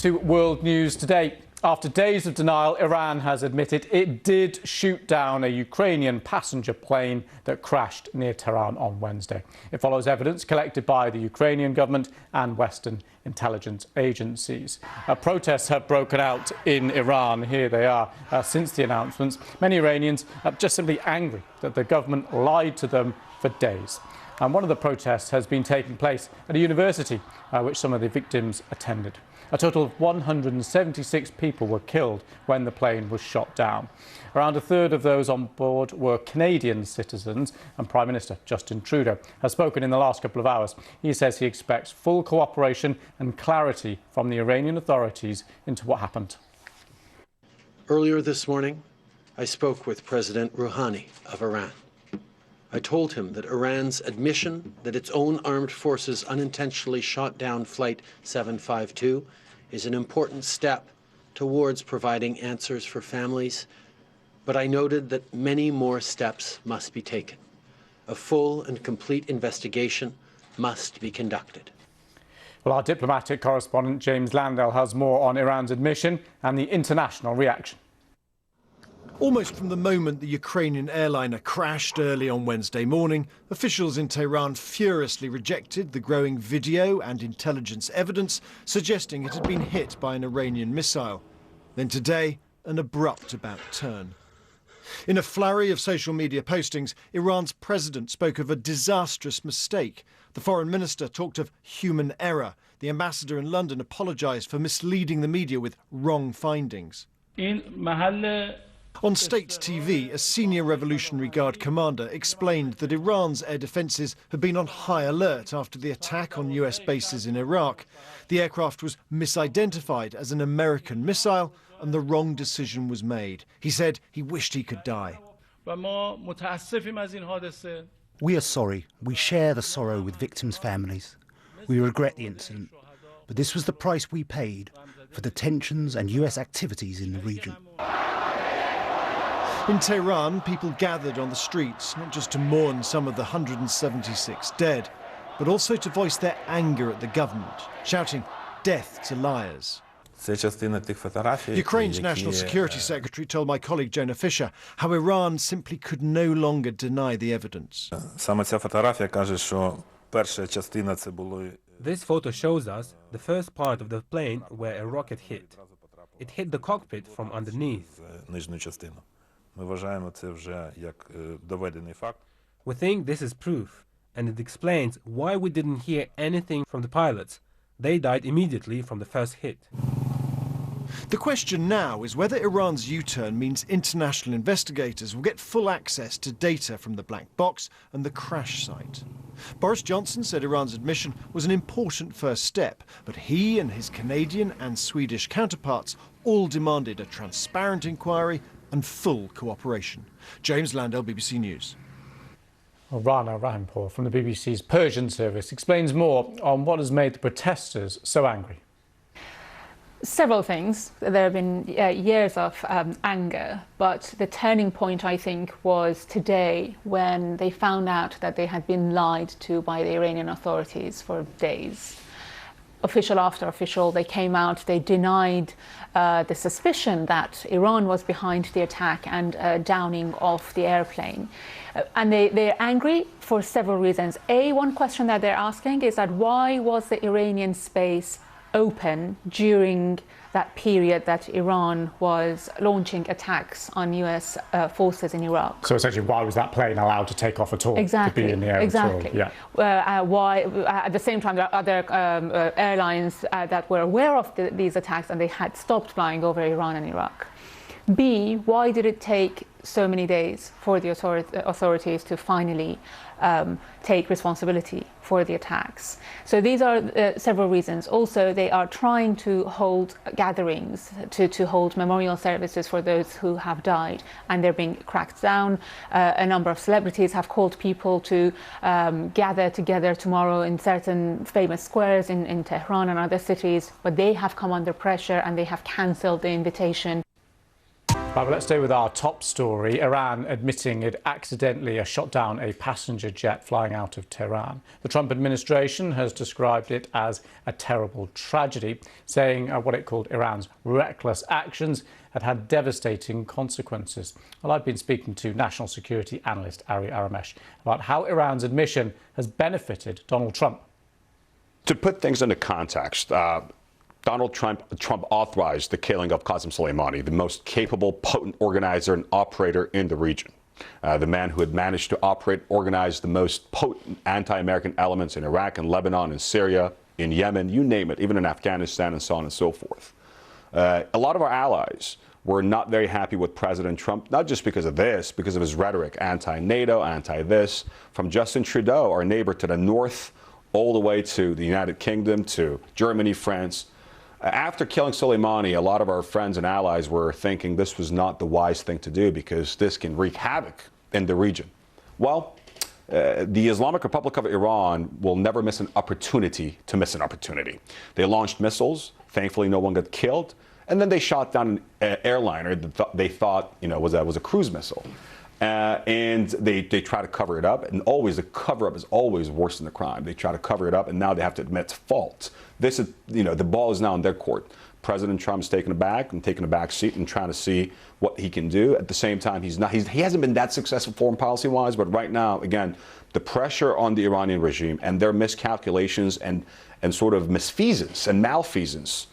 To world news today. After days of denial, Iran has admitted it did shoot down a Ukrainian passenger plane that crashed near Tehran on Wednesday. It follows evidence collected by the Ukrainian government and Western intelligence agencies. Protests have broken out in Iran. Here they are since the announcements. Many Iranians are just simply angry that the government lied to them for days. And one of the protests has been taking place at a university which some of the victims attended. A total of 176 people were killed when the plane was shot down. Around a third of those on board were Canadian citizens, and Prime Minister Justin Trudeau has spoken in the last couple of hours. He says he expects full cooperation and clarity from the Iranian authorities into what happened. Earlier this morning, I spoke with President Rouhani of Iran. I told him that Iran's admission that its own armed forces unintentionally shot down Flight 752 is an important step towards providing answers for families, but I noted that many more steps must be taken. A full and complete investigation must be conducted. Well, our diplomatic correspondent James Landell has more on Iran's admission and the international reaction. Almost from the moment the Ukrainian airliner crashed early on Wednesday morning, officials in Tehran furiously rejected the growing video and intelligence evidence suggesting it had been hit by an Iranian missile. Then today, an abrupt about-turn. In a flurry of social media postings, Iran's president spoke of a disastrous mistake. The foreign minister talked of human error. The ambassador in London apologised for misleading the media with wrong findings. On state TV, a senior Revolutionary Guard commander explained that Iran's air defences had been on high alert after the attack on US bases in Iraq. The aircraft was misidentified as an American missile and the wrong decision was made. He said he wished he could die. We are sorry. We share the sorrow with victims' families. We regret the incident. But this was the price we paid for the tensions and US activities in the region. In Tehran, people gathered on the streets, not just to mourn some of the 176 dead, but also to voice their anger at the government, shouting, "Death to liars." Ukraine's National Security Secretary told my colleague Jonah Fisher how Iran simply could no longer deny the evidence. This photo shows us the first part of the plane where a rocket hit. It hit the cockpit from underneath. We think this is proof, and it explains why we didn't hear anything from the pilots. They died immediately from the first hit. The question now is whether Iran's U-turn means international investigators will get full access to data from the black box and the crash site. Boris Johnson said Iran's admission was an important first step, but he and his Canadian and Swedish counterparts all demanded a transparent inquiry and full cooperation. James Landell, BBC News. Well, Rana Rahimpour from the BBC's Persian service explains more on what has made the protesters so angry. Several things. There have been years of anger, but the turning point, I think, was today when they found out that they had been lied to by the Iranian authorities for days. Official after official, they came out, they denied the suspicion that Iran was behind the attack and downing of the airplane. And they're angry for several reasons. One question that they're asking is that why was the Iranian space open during that period that Iran was launching attacks on US forces in Iraq? So Exactly. To be in the air exactly. at all? Yeah. Why, at the same time, there are other airlines that were aware of these attacks and they had stopped flying over Iran and Iraq. Why did it take so many days for the authorities to finally take responsibility for the attacks? So these are several reasons. Also, they are trying to hold gatherings, to hold memorial services for those who have died, and they're being cracked down. A number of celebrities have called people to gather together tomorrow in certain famous squares in Tehran and other cities, but they have come under pressure and they have cancelled the invitation. Right, well, let's stay with our top story. Iran admitting it accidentally shot down a passenger jet flying out of Tehran. The Trump administration has described it as a terrible tragedy, saying what it called Iran's reckless actions had devastating consequences. Well, I've been speaking to national security analyst Ari Aramesh about how Iran's admission has benefited Donald Trump. To put things into context, Donald Trump authorized the killing of Qasem Soleimani, the most capable, potent organizer and operator in the region. The man who had managed to organize the most potent anti-American elements in Iraq and Lebanon and Syria, in Yemen, you name it, even in Afghanistan and so on and so forth. A lot of our allies were not very happy with President Trump, not just because of this, because of his rhetoric, anti-NATO, anti-this, from Justin Trudeau, our neighbor to the north, all the way to the United Kingdom, to Germany, France. After killing Soleimani, a lot of our friends and allies were thinking this was not the wise thing to do because this can wreak havoc in the region. Well, the Islamic Republic of Iran will never miss an opportunity to miss an opportunity. They launched missiles. Thankfully, no one got killed. And then they shot down an airliner that they thought was a cruise missile. And they try to cover it up, and always the cover-up is always worse than the crime. They try to cover it up, and now they have to admit fault. This is, the ball is now in their court. President Trump's taking a back seat and trying to see what he can do. At the same time, he hasn't been that successful foreign policy-wise, but right now, again, the pressure on the Iranian regime and their miscalculations and sort of misfeasance and malfeasance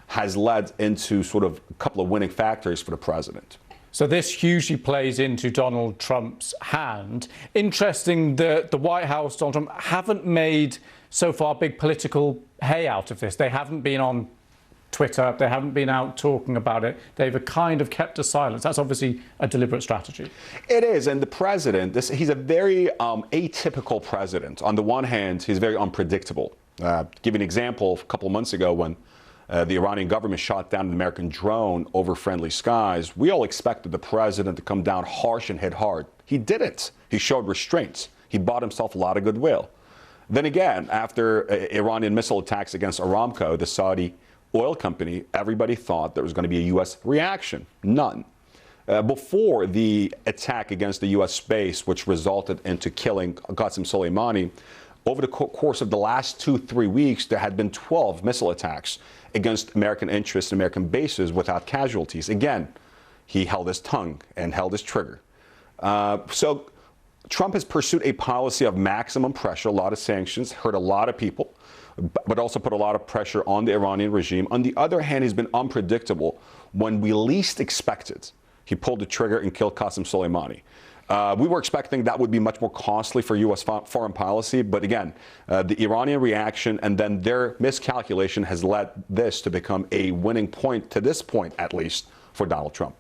has led into sort of a couple of winning factors for the president. So this hugely plays into Donald Trump's hand. Interesting that the White House, Donald Trump, haven't made so far big political hay out of this. They haven't been on Twitter. They haven't been out talking about it. They've kind of kept a silence. That's obviously a deliberate strategy. It is. And the president, he's a very atypical president. On the one hand, he's very unpredictable. Give you an example, a couple of months ago when the Iranian government shot down an American drone over friendly skies, we all expected the president to come down harsh and hit hard. He didn't. He showed restraint. He bought himself a lot of goodwill. Then again, after Iranian missile attacks against Aramco, the Saudi oil company, everybody thought there was going to be a U.S. reaction. None. Before the attack against the U.S. base, which resulted into killing Qasem Soleimani, over the course of the last 2-3 weeks, there had been 12 missile attacks against American interests and American bases without casualties. Again, he held his tongue and held his trigger. So Trump has pursued a policy of maximum pressure, a lot of sanctions, hurt a lot of people, but also put a lot of pressure on the Iranian regime. On the other hand, he's been unpredictable. When we least expected, he pulled the trigger and killed Qasem Soleimani. We were expecting that would be much more costly for U.S. foreign policy. But again, the Iranian reaction and then their miscalculation has led this to become a winning point, to this point at least, for Donald Trump.